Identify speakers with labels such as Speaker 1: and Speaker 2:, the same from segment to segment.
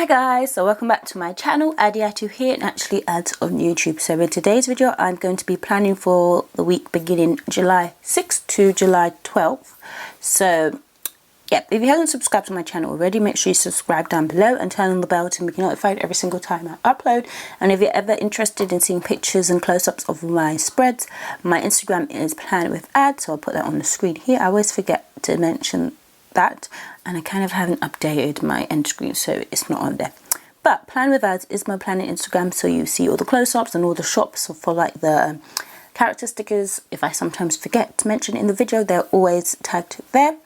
Speaker 1: Hi guys, so welcome back to my channel, Adiatu here, Naturallyads on YouTube. So in today's video I'm going to be planning for the week beginning July 6th to July 12th. So yeah, if you haven't subscribed to my channel already, make sure you subscribe down below and turn on the bell to be notified every single time I upload. And if you're ever interested in seeing pictures and close-ups of my spreads, my Instagram is PlanWithAds, so I'll put that on the screen here. I always forget to mention that, and I kind of haven't updated my end screen, so it's not on there. But PlanWithAds is my planning Instagram, so you see all the close-ups and all the shops for like the character stickers. If I sometimes forget to mention in the video, they're always tagged there.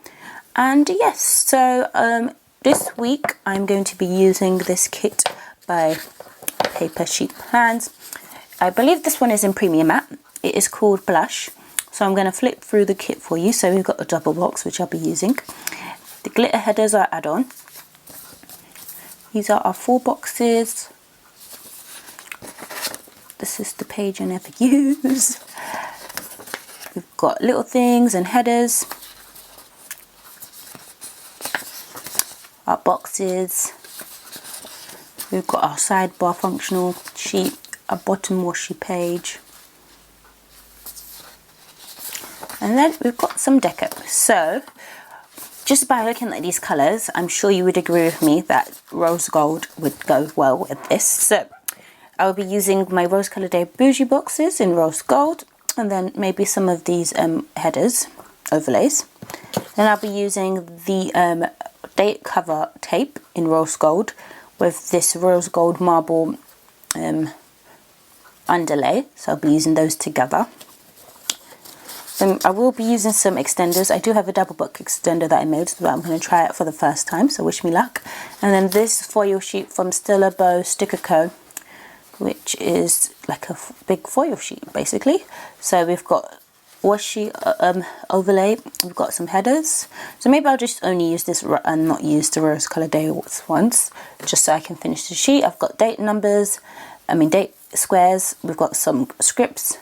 Speaker 1: And yes, so this week I'm going to be using this kit by Paper Chic Plans. I believe this one is in premium matte. It is called Blush. So I'm going to flip through the kit for you. So we've got the double box, which I'll be using. The glitter headers are add-on. These are our 4 boxes. This is the page I never use. We've got little things and headers. Our boxes. We've got our sidebar functional sheet, our bottom washi page. And then we've got some deco. So just by looking at these colours, I'm sure you would agree with me that rose gold would go well with this. So I'll be using my Rose Colour Day bougie boxes in rose gold, and then maybe some of these headers, overlays. Then I'll be using the date cover tape in rose gold with this rose gold marble underlay. So I'll be using those together. I will be using some extenders. I do have a double book extender that I made, so I'm going to try it for the first time, so wish me luck. And then this foil sheet from Stella Bow Sticker Co, which is like a big foil sheet basically. So we've got washi overlay, we've got some headers. So maybe I'll just only use this and not use the Rose Colour Day ones, just so I can finish the sheet. I've got date numbers, date squares, we've got some scripts,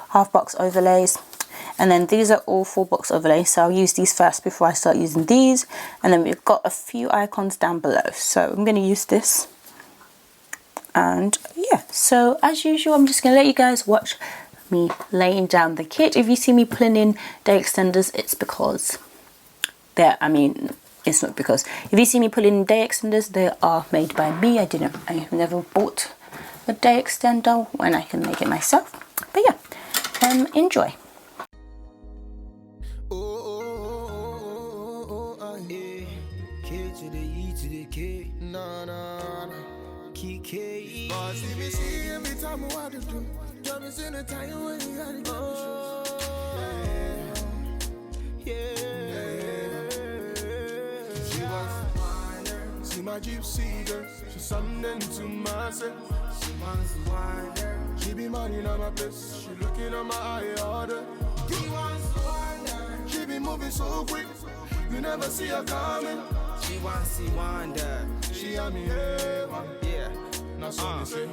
Speaker 1: half box overlays. And then these are all 4 box overlays, so I'll use these first before I start using these. And then we've got a few icons down below, so I'm going to use this. And yeah, so as usual, I'm just going to let you guys watch me laying down the kit. If you see me pulling in day extenders, it's because it's not because. If you see me pulling in day extenders, they are made by me. I've never bought a day extender when I can make it myself. But yeah, enjoy.
Speaker 2: See my gypsy girl, she's something to myself. She wants to wind her. She be minding on my place, she looking at my eye order. She wants to wind her. She be moving so quick, you never see her coming. She wants to wind her. She on me heaven, yeah. Not so me say.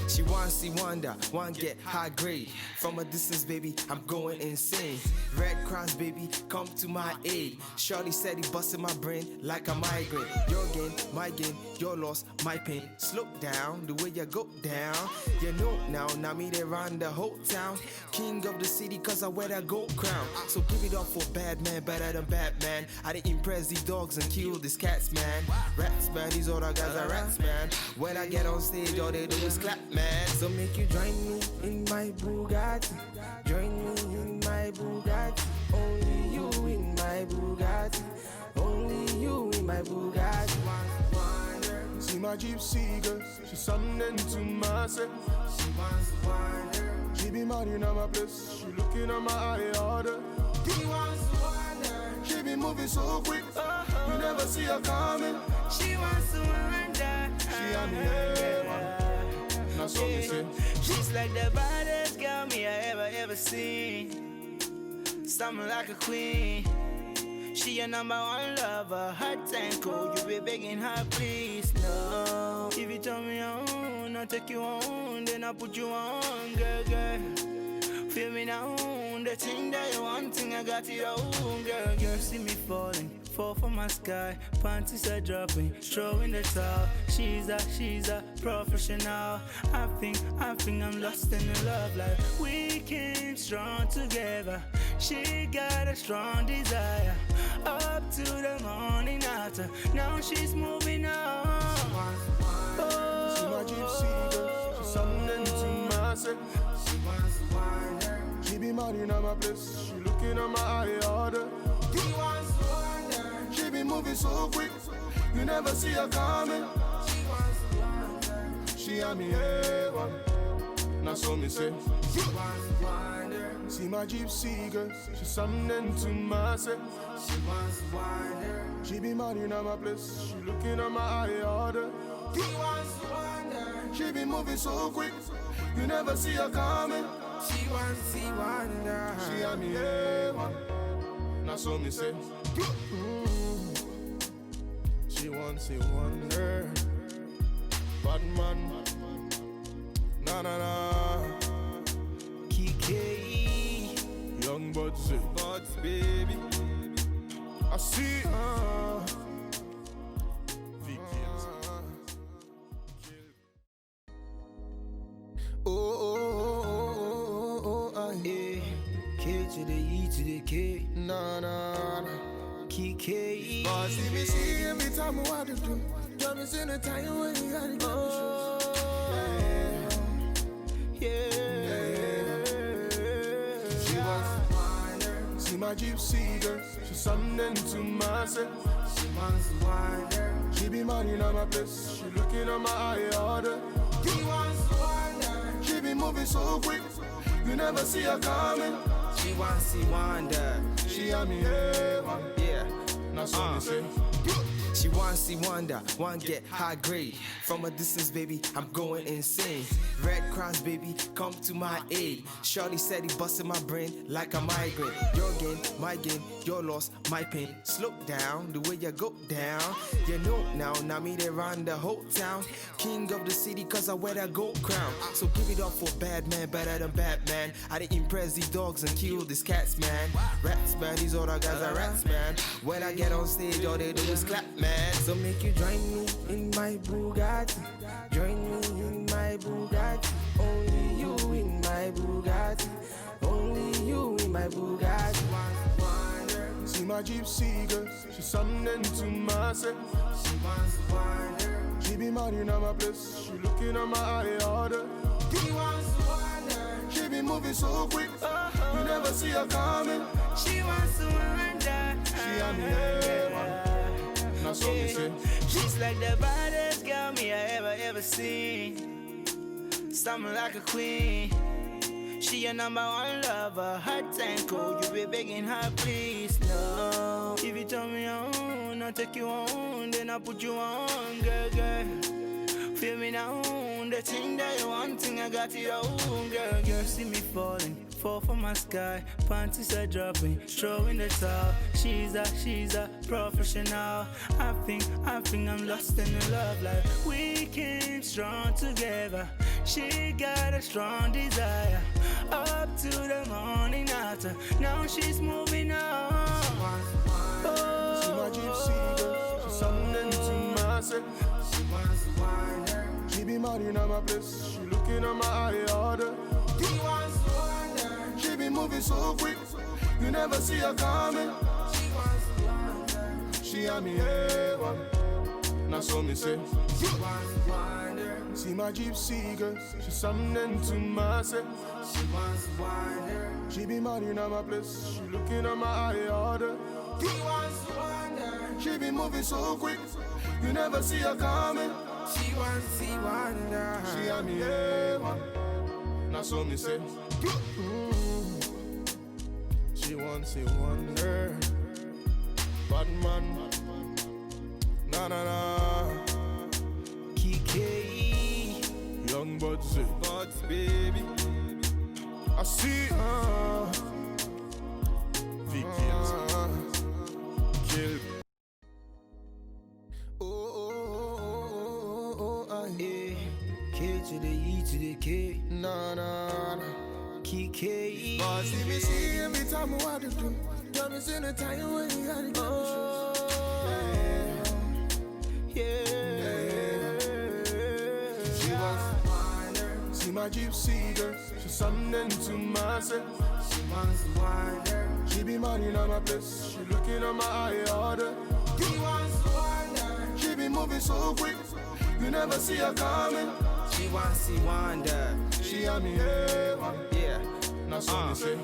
Speaker 2: She wants to wonder, want get high grade. From a distance, baby, I'm going insane. Red Cross, baby, come to my aid. Shorty said he busted my brain like a migraine. Your gain, my gain, your loss, my pain. Slow down, the way you go down. You know now me they run the whole town. King of the city, cause I wear that gold crown. So give it up for bad man, better than Batman. I didn't impress these dogs and kill these cats, man. Rats, man, these other guys are rats, man. When I get on stage, all they do is clap, man. So make you join me in my Bugatti. Join me in my Bugatti. Only you in my Bugatti. Only you in my Bugatti. See my gypsy girl, she's something to myself. She wants to wind her. She be minding on my place, she looking at my eye order. She wants to wind her. She be moving so quick, you never see her coming. She wants to wind her. She on the heaven. She's like the baddest girl me I ever seen. Something like a queen. She your #1 lover, hot and cold. You be begging her, please, no. If you tell me I own, I'll take you on, then I'll put you on, girl. Feel me now, the thing that you want, thing I got it on, girl. See me falling,
Speaker 3: fall from my sky. Panties are dropping, throwing the towel. She's a professional. I think I'm lost in the love life. We came strong together. She got a strong desire. Up to the morning after. Now she's moving on.
Speaker 2: See my gypsy girl, she's something to myself. She wants to wind her. She be mad in my place. She looking at my eye order. He wants to wind her. She be moving so quick, you never see her coming. She wants to wind her. She and me heaven. Now so me say. She wants to wind her. See my gypsy girl, she's something to myself. She wants to wind her. She be mad in my place. She looking at my eye order. He wants to wind her. She be moving so quick, you never see her coming. She wants to see wonder. She and me heaven. Now so me say. She wants to wonder. Bad man. Na.
Speaker 3: Kiki.
Speaker 2: Young buds,
Speaker 3: baby.
Speaker 2: I see.
Speaker 3: K to the E to the K.
Speaker 2: Na.
Speaker 3: Kiki.
Speaker 2: Boss, if you see every time I want to do, tell me in the time when you gotta go. She wants to wind her. See my gypsy girl, she's something to myself. She wants to wind her. She be mad in my place. She looking at my eye order. He wants to wind her. She be moving so quick, you never see her coming.
Speaker 3: She wants to wonder.
Speaker 2: She and me heaven.
Speaker 3: Yeah.
Speaker 2: Now so me say.
Speaker 3: She wants to wonder, one get high grade. From a distance, baby, I'm going insane. Red Cross, baby, come to my aid. Shorty said he busted my brain like a migraine. Your gain, my gain, your loss, my pain. Slow down, the way you go down. You know now me they run the whole town. King of the city, cause I wear that gold crown. So give it up for bad man, better than Batman. I didn't impress these dogs and kill these cats, man. Rats, man, these other guys are rats, man. When I get on stage, all they do is clap, man. So make you join me in my Bugatti. Join me in my Bugatti. Only you in my Bugatti. Only you in my Bugatti.
Speaker 2: See my gypsy girl, she's something to myself. She wants to wind her. She be mad in my place. She looking at my eye order. He wants to wind her. She be moving so quick, you never see her coming.
Speaker 3: She wants to wonder.
Speaker 2: She and me heaven. Now so me say.
Speaker 3: She's like the baddest girl me I ever seen. Something like a queen. She your number one lover. Hot and cold, you be begging her please. No, if you tell me on, I'll take you on, then I'll put you on, girl. Feel me now, the thing that you want, thing I got it on, girl. See me falling, fall from my sky. Panties are dropping, throwing the towel. She's a professional. I think I'm lost in the love life. We came strong together. She got a strong desire. Up to the morning after. Now she's moving on.
Speaker 2: See my gypsy girl, she's something to myself. She wants to wind her. She be mad in my place. She looking at my eye order. He wants to wind her. She be moving so quick, you never see her coming. She wants to wind her. She and me heaven. Now so me say. She wants to wind her. See my gypsy girl, she's something to myself. She wants to wind her. She be mad in my place. She looking at my eye order. He wants to wind her. She be moving so quick, you never see her coming. She wants to see wonder. She and me heaven. Now so me say. She wants to wonder. Bad man. Na.
Speaker 3: Kiki.
Speaker 2: Young buds,
Speaker 3: baby.
Speaker 2: I see kill.
Speaker 3: K to the E to the K.
Speaker 2: Na.
Speaker 3: Kiki.
Speaker 2: Boss, if you see every time I want to do, tell me in the time when you gotta go.
Speaker 3: Yeah.
Speaker 2: She wants see my gypsy girl. She's something to myself.
Speaker 3: She wants to wind her.
Speaker 2: She be minding on my place. She looking at my eye order.
Speaker 3: He wants to wind her.
Speaker 2: She be moving so quick. You never see her coming.
Speaker 3: She wants to wind her.
Speaker 2: She had me here, man.
Speaker 3: Yeah.
Speaker 2: That's what me say.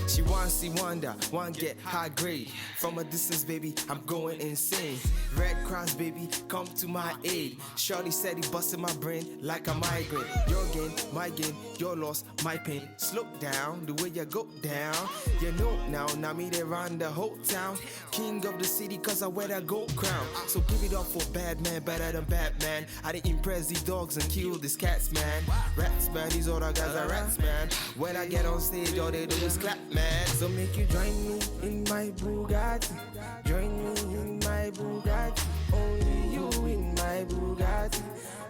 Speaker 3: She wants to wonder, want get high grade. From a distance, baby, I'm going insane. Red Cross, baby, come to my aid. Shorty said he busted my brain like a migraine. Your gain, my gain, your loss, my pain. Slow down, the way you go down. You know now me they run the whole town. King of the city, cause I wear that gold crown. So give it up for bad man, better than Batman. I didn't impress these dogs and kill these cats, man. Rats, man, these other guys are rats, man. When I get on stage, all they do is clap, man. So make you join me in my Bugatti. Join me in my Bugatti. Only you in my Bugatti.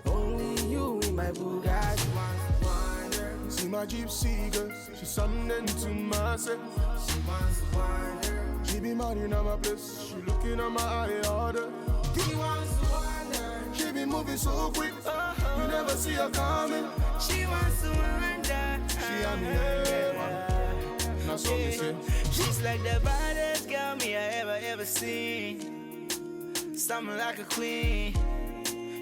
Speaker 3: Only you in my Bugatti.
Speaker 2: See my gypsy girl. She's something to myself.
Speaker 3: She wants to wind her.
Speaker 2: She be minding on my place. She looking at my eye order.
Speaker 3: He wants to wind her.
Speaker 2: She be moving so quick. You never see her coming.
Speaker 3: She wants to wind her.
Speaker 2: She had me here, man. That's what me say.
Speaker 4: She's like the baddest girl me I ever seen. Something like a queen.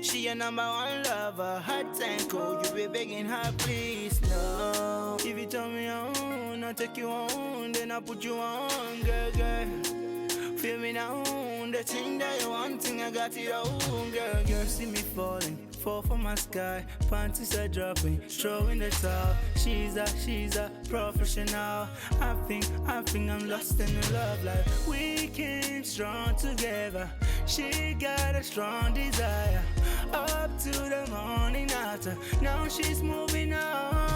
Speaker 4: She your number one lover, hot and cold. You be begging her, please, no. If you tell me I own, I'll take you on, then I'll put you on, girl, girl. Feel me now, the thing that you want, thing I got it all, girl, girl. See me falling, fall from my sky, panties are dropping, throwing the towel. She's a professional. I think I'm lost in the love life. We came strong together. She got a strong desire. Up to the morning after. Now she's moving on.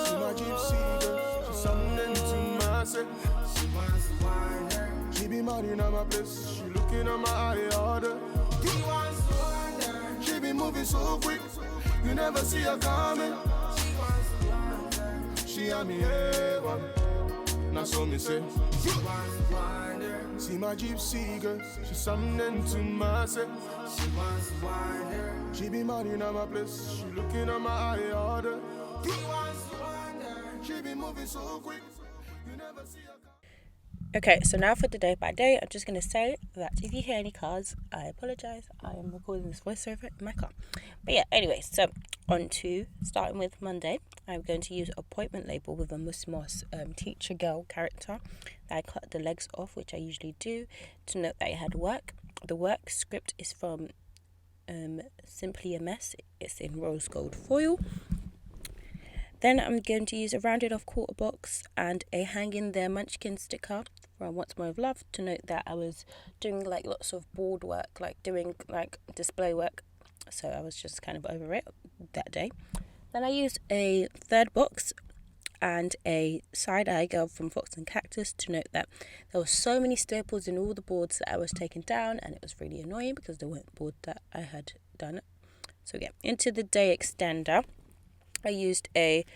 Speaker 2: See my gypsy girl. She's something to myself.
Speaker 3: She wants to wind her.
Speaker 2: She be minding on my place. She looking at my eye order.
Speaker 3: He wants to wind her.
Speaker 2: She be moving so quick. You never see her coming.
Speaker 3: She wants to wind her.
Speaker 2: She had me here, man. That's what me say.
Speaker 3: She wants to wind her.
Speaker 2: See my gypsy girl. She's something to myself.
Speaker 3: She wants to wind her.
Speaker 2: She be minding on my place. She looking at my eye order.
Speaker 3: He wants to wind her.
Speaker 2: She be moving so quick. You never see her coming.
Speaker 1: Okay, so now for the day by day, I'm just going to say that if you hear any cars, I apologise. I am recording this voiceover in my car. But yeah, anyway, so on to starting with Monday. I'm going to use appointment label with a Musmos teacher girl character that I cut the legs off, which I usually do, to note that I had work. The work script is from Simply a Mess. It's in rose gold foil. Then I'm going to use a rounded off quarter box and a hang in there munchkin sticker from What's More of Love to note that I was doing like lots of board work, like doing like display work. So I was just kind of over it that day. Then I used a third box and a side-eye girl from Fox and Cactus to note that there were so many staples in all the boards that I was taking down, and it was really annoying because they weren't board that I had done. So yeah, into the day extender, I used a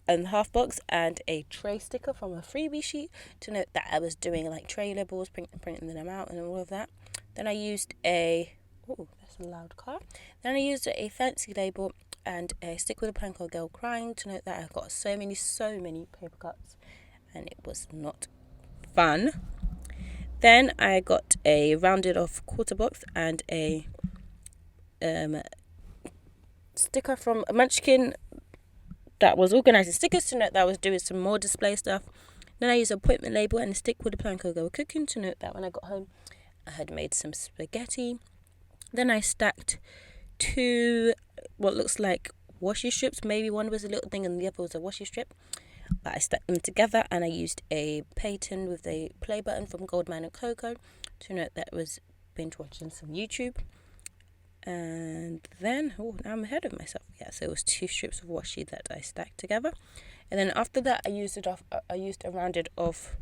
Speaker 1: half box and a tray sticker from a freebie sheet to note that I was doing like tray labels, printing them out and all of that. Then I used that's a loud car. Then I used a fancy label and a stick with a panko girl crying to note that I got so many paper cuts and it was not fun. Then I got a rounded off quarter box and a sticker from Munchkin that was organising stickers to note that I was doing some more display stuff. Then I used an appointment label and a stick with a panko girl cooking to note that when I got home I had made some spaghetti. Then I stacked two what looks like washi strips. Maybe one was a little thing and the other was a washi strip, but I stacked them together and I used a pattern with a play button from Goldman and Coco to note that I was binge watching some YouTube. And then now I'm ahead of myself. Yeah, so it was two strips of washi that I stacked together, and then after that I used a rounded off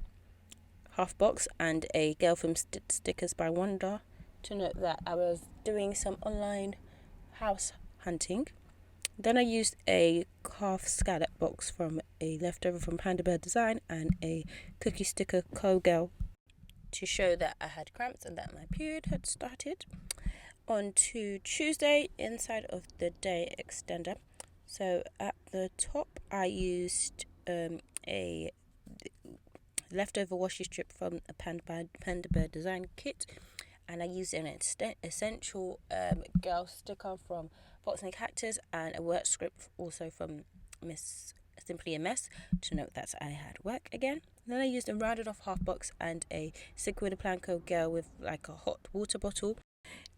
Speaker 1: half box and a Girl from Stickers by Wanda to note that I was doing some online house hunting. Then I used a calf scallop box from a leftover from Panda Bird Design and a cookie sticker Co Girl to show that I had cramps and that my period had started. On to Tuesday, inside of the day extender. So at the top I used a leftover washi strip from a Panda Bear design kit, and I used an essential girl sticker from Fox and Cactus and a work script also from Miss Simply a Mess to note that I had work again. Then I used a rounded off half box and a stick with a Planco gel with like a hot water bottle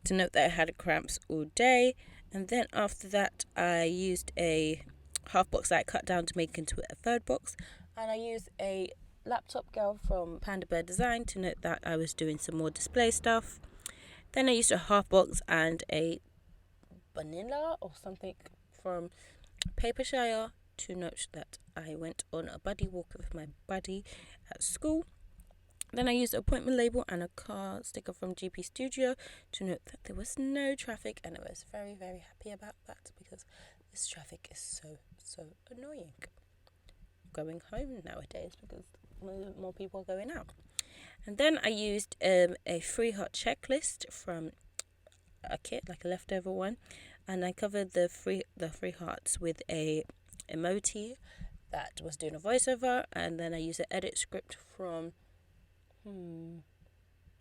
Speaker 1: to note that I had cramps all day. And then after that I used a half box that I cut down to make into a third box, and I used a laptop girl from Panda Bear Design to note that I was doing some more display stuff. Then I used a half box and a vanilla or something from Papershire to note that I went on a buddy walk with my buddy at school. Then I used an appointment label and a car sticker from GP Studio to note that there was no traffic, and I was very, very happy about that because this traffic is so annoying going home nowadays because more people are going out. And then I used a free heart checklist from a kit, like a leftover one, and I covered the free hearts with a emoji that was doing a voiceover, and then I used an edit script from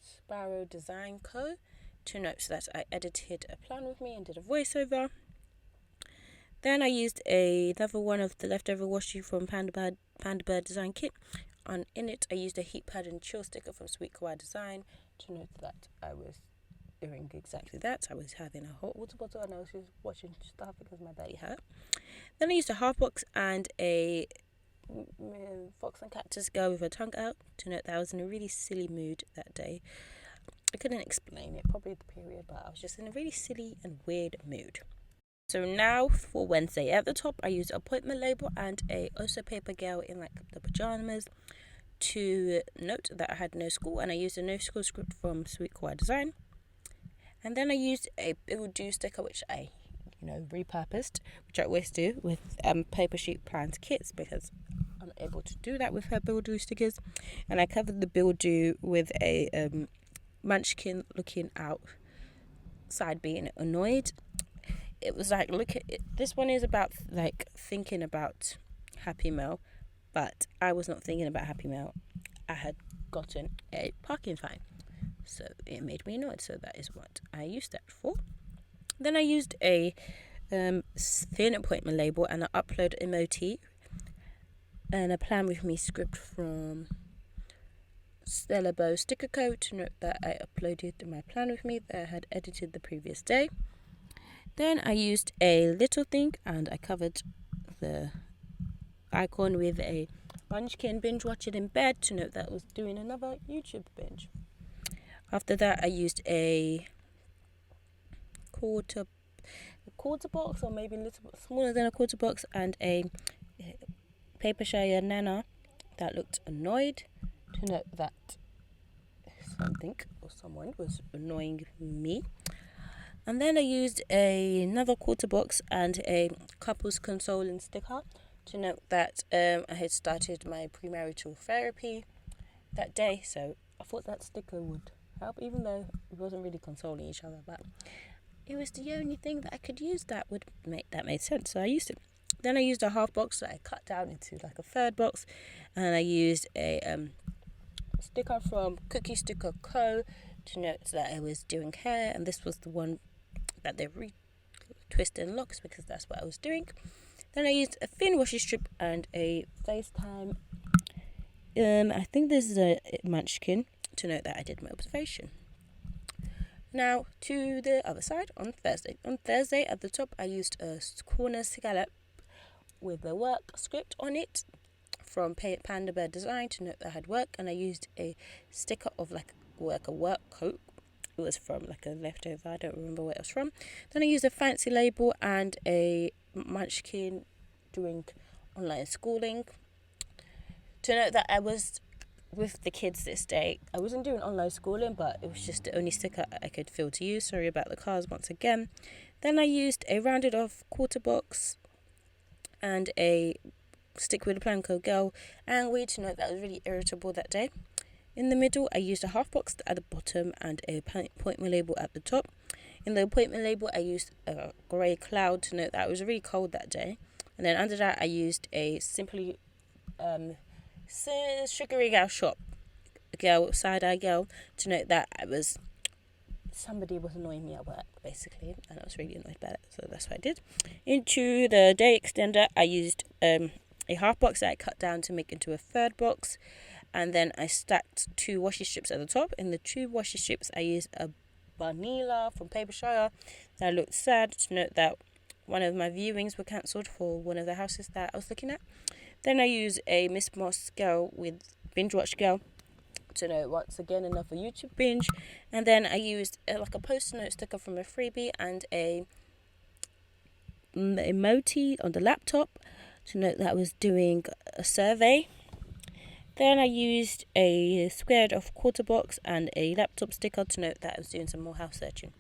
Speaker 1: Sparrow Design Co. to note that I edited a plan with me and did a voiceover. Then I used another one of the leftover washi from Panda Bear Design Kit. And in it I used a heat pad and chill sticker from Sweet Kawaii Design to note that I was doing exactly that. I was having a hot water bottle and I was just watching stuff because my belly hurt. Then I used a half box and a Fox and Cactus girl with her tongue out to note that I was in a really silly mood that day. I couldn't explain it, probably the period, but I was just in a really silly and weird mood. So now for Wednesday, at the top I used an appointment label and a also paper girl in like the pajamas to note that I had no school, and I used a no school script from Sweet Kawaii Design. And then I used a Bill Do sticker, which I repurposed, which I always do with paper sheet plans kits because I'm able to do that with her Bill Do stickers. And I covered the Bill Do with a munchkin looking outside being annoyed. It was like, look at it. This one is about like thinking about Happy Meal, but I was not thinking about Happy Meal. I had gotten a parking fine, so it made me annoyed. So that is what I used that for. Then I used a thin appointment label and an upload emoji and a plan with me script from Stella Bow Sticker Code to note that I uploaded my plan with me that I had edited the previous day. Then I used a little thing and I covered the icon with a munchkin binge watching in bed to note that I was doing another YouTube binge. After that I used a quarter box, or maybe a little bit smaller than a quarter box, and a Papershire Nana that looked annoyed to note that something or someone was annoying me. And then I used another quarter box and a couples consoling sticker to note that I had started my premarital therapy that day, so I thought that sticker would help, even though it wasn't really consoling each other, but it was the only thing that I could use that would make that made sense, so I used it. Then I used a half box that I cut down into like a third box, and I used a sticker from Cookie Sticker Co. to note that I was doing hair, and this was the one that they twist and locks because that's what I was doing. Then I used a thin washi strip and a FaceTime. I think this is a munchkin to note that I did my observation. Now to the other side on Thursday. On Thursday at the top I used a corner scallop with a work script on it from Panda Bear Design to note that I had work, and I used a sticker of like a work coat. It was from like a leftover, I don't remember where it was from. Then I used a fancy label and a munchkin doing online schooling to note that I was with the kids this day. I wasn't doing online schooling, but it was just the only sticker I could feel to use. Sorry about the cars once again. Then I used a rounded off quarter box and a stick with a Planco girl angry to note that I was really irritable that day. In the middle, I used a half box at the bottom and a appointment label at the top. In the appointment label, I used a grey cloud to note that it was really cold that day. And then under that, I used a simply sugary gal shop side-eye girl to note that somebody was annoying me at work, basically, and I was really annoyed by it, so that's what I did. Into the day extender, I used a half box that I cut down to make into a third box, and then I stacked 2 washi strips at the top. In the 2 washi strips, I used a vanilla from Papershire that looked sad to note that one of my viewings were cancelled for one of the houses that I was looking at. Then I used a Miss Moss girl with binge watch girl to know once again another YouTube binge, and then I used like a post-it note sticker from a freebie and a emoji on the laptop to note that I was doing a survey. Then I used a squared off quarter box and a laptop sticker to note that I was doing some more house searching.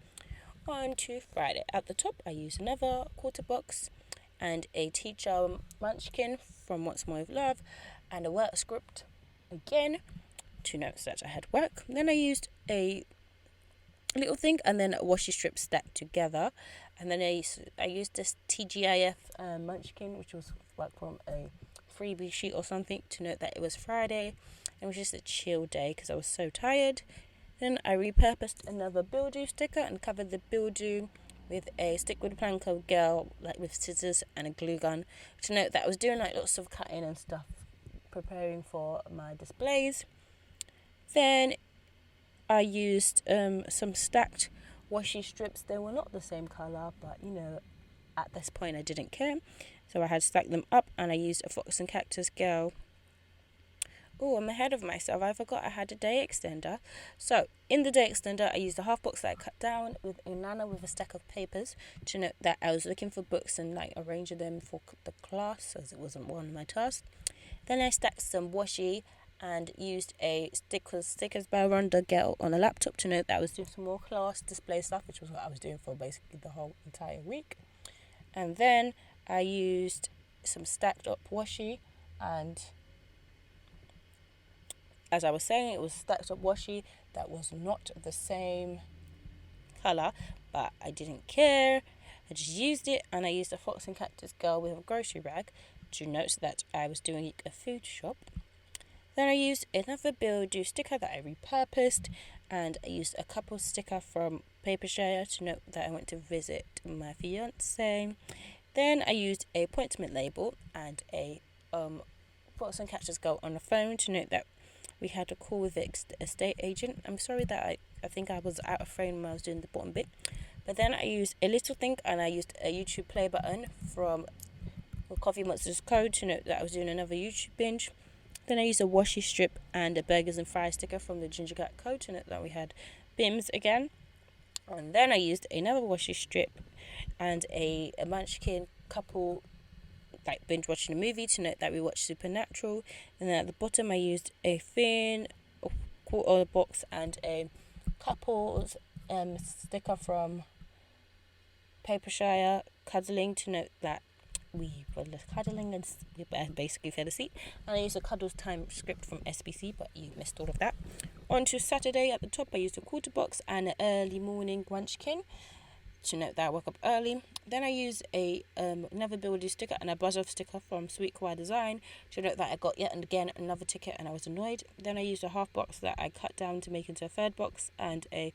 Speaker 1: On to Friday. At the top, I used another quarter box and a teacher munchkin from What's More with Love and a work script again to note that I had work. Then I used a little thing and then a washi strip stacked together, and then I used this TGIF munchkin, which was work from a freebie sheet or something, to note that it was Friday and it was just a chill day because I was so tired. Then I repurposed another Build-Do sticker and covered the Build-Do with a stick with a planko girl, like with scissors and a glue gun, to note that I was doing like lots of cutting and stuff, preparing for my displays. Then I used some stacked washi strips. They were not the same colour, but you know, at this point I didn't care, so I had stacked them up, and I used a Fox and Cactus girl. Oh, I'm ahead of myself. I forgot I had a day extender. So, in the day extender, I used a half box that I cut down with a nana with a stack of papers to note that I was looking for books and like arranging them for the class, as it wasn't one of my tasks. Then I stacked some washi and used a stickers by Rhonda Girl on a laptop to note that I was doing some more class display stuff, which was what I was doing for basically the whole entire week. And then I used some stacked up washi, and as I was saying, it was stacked up washi that was not the same colour, but I didn't care. I just used it, and I used a Fox and Cactus girl with a grocery bag to note that I was doing a food shop. Then I used another Build-Do sticker that I repurposed, and I used a couple sticker from Papershire to note that I went to visit my fiance. Then I used a appointment label and a Fox and Cactus girl on the phone to note that we had a call with the estate agent. I'm sorry that I think I was out of frame when I was doing the bottom bit. But then I used a little thing, and I used a YouTube play button from Coffee Monsters Code to note that I was doing another YouTube binge. Then I used a washi strip and a burgers and fries sticker from the Ginger Cat Code to note that we had BIMs again. And then I used another washi strip and a munchkin couple like binge watching a movie to note that we watched Supernatural. And then at the bottom I used a thin quarter box and a couples sticker from Papershire cuddling to note that we were cuddling and we basically fell asleep. And I used a cuddles time script from SBC, but you missed all of that. On to Saturday, at the top I used a quarter box and an early morning munchkin to note that I woke up early. Then I used a another Build-Do sticker and a buzz off sticker from Sweet Kawaii Design to note that I got yet and again another ticket and I was annoyed. Then I used a half box that I cut down to make into a third box and a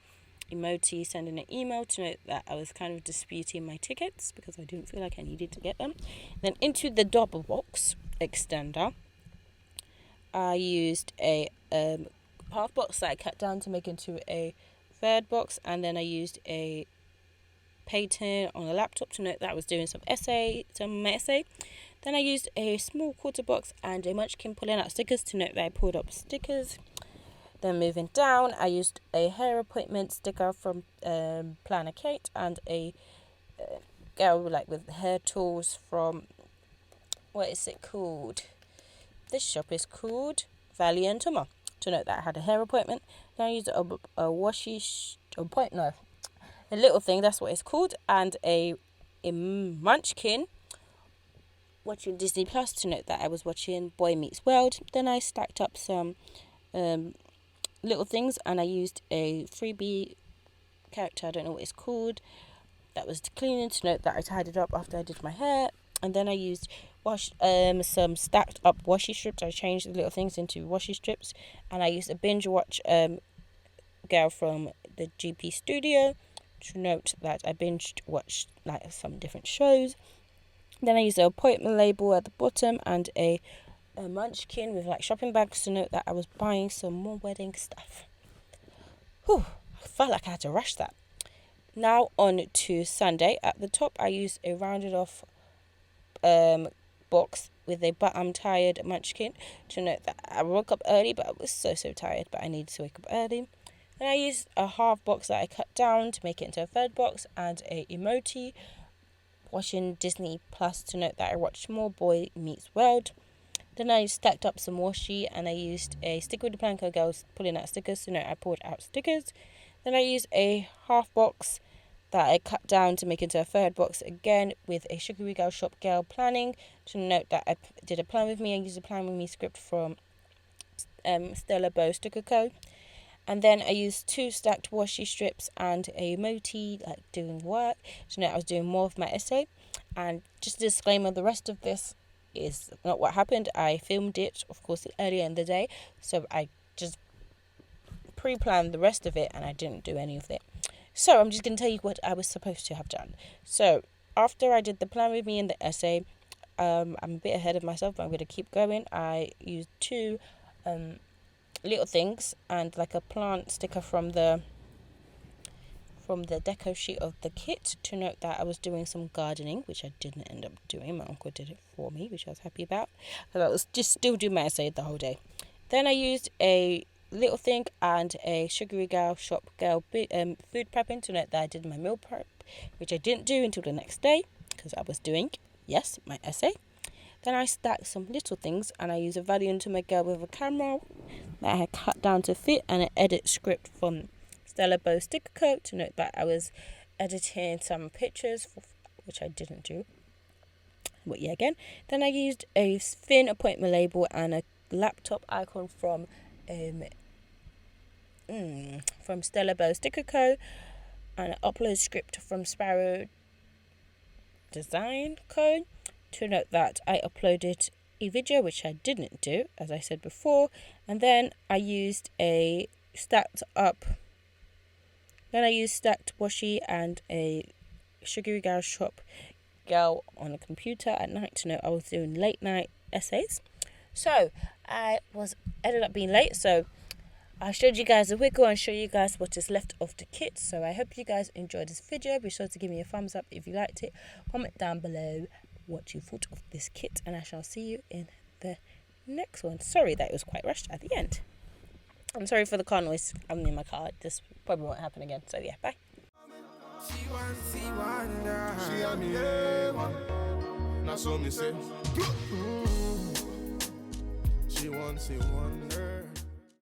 Speaker 1: emoji sending an email to note that I was kind of disputing my tickets because I didn't feel like I needed to get them. Then into the double box extender, I used a half box that I cut down to make into a third box, and then I used a patent on a laptop to note that I was doing some of my essay. Then I used a small quarter box and a munchkin pulling out stickers to note that I pulled up stickers. Then moving down, I used a hair appointment sticker from Planner Kate and a girl like with hair tools from, what is it called? This shop is called Valley and Tuma to note that I had a hair appointment. Then I used a little thing, that's what it's called, and a munchkin watching Disney Plus to note that I was watching Boy Meets World. Then I stacked up some little things, and I used a freebie character, I don't know what it's called, that was cleaning, to note that I tidied up after I did my hair. And then I used some stacked up washi strips. I changed the little things into washi strips, and I used a binge watch girl from the GP studio to note that I binge watched like some different shows. Then I used an appointment label at the bottom and a munchkin with like shopping bags to note that I was buying some more wedding stuff. Whew, I felt like I had to rush that. Now on to Sunday. At the top I used a rounded off box with a but I'm tired munchkin to note that I woke up early, but I was so tired, but I needed to wake up early. Then I used a half box that I cut down to make it into a third box, and a emoji watching Disney Plus to note that I watched more Boy Meets World. Then I stacked up some washi, and I used a sticker with the Planco girls pulling out stickers to note I pulled out stickers. Then I used a half box that I cut down to make into a third box again with a Sugary Girl Shop Girl planning to note that I did a plan with me. I used a plan with me script from Stella Bow Sticker Co. And then I used 2 stacked washi strips and a emoji like doing work to note I was doing more of my essay. And just a disclaimer, the rest of this is not what happened. I filmed it, of course, earlier in the day, so I just pre-planned the rest of it and I didn't do any of it. So I'm just going to tell you what I was supposed to have done. So after I did the plan with me and the essay, I'm a bit ahead of myself, but I'm going to keep going. I used 2 little things and like a plant sticker from the deco sheet of the kit to note that I was doing some gardening, which I didn't end up doing. My uncle did it for me, which I was happy about. So I was just still doing my essay the whole day. Then I used a little thing and a Sugary Girl Shop Girl food prepping to note that I did my meal prep, which I didn't do until the next day because I was doing, yes, my essay. Then I stacked some little things, and I used a Valium to my girl with a camera that I had cut down to fit, and an edit script from Stella Bow Sticker Co. to note that I was editing some pictures, which I didn't do. But yeah, again. Then I used a thin appointment label and a laptop icon from Stella Bow Sticker Co. and an upload script from Sparrow Design Co. to note that I uploaded a video, which I didn't do, as I said before. And then I used a stacked washi and a Sugary Girl Shop Girl on a computer at night to know I was doing late night essays. So I ended up being late, so I showed you guys a wiggle and show you guys what is left of the kit. So I hope you guys enjoyed this video. Be sure to give me a thumbs up if you liked it. Comment down below what you thought of this kit, and I shall see you in the next one. Sorry that it was quite rushed at the end. I'm sorry for the car noise. I'm in my car. This probably won't happen again. So yeah, bye.
Speaker 2: She and me A1. Now so me say. She wants a wonder.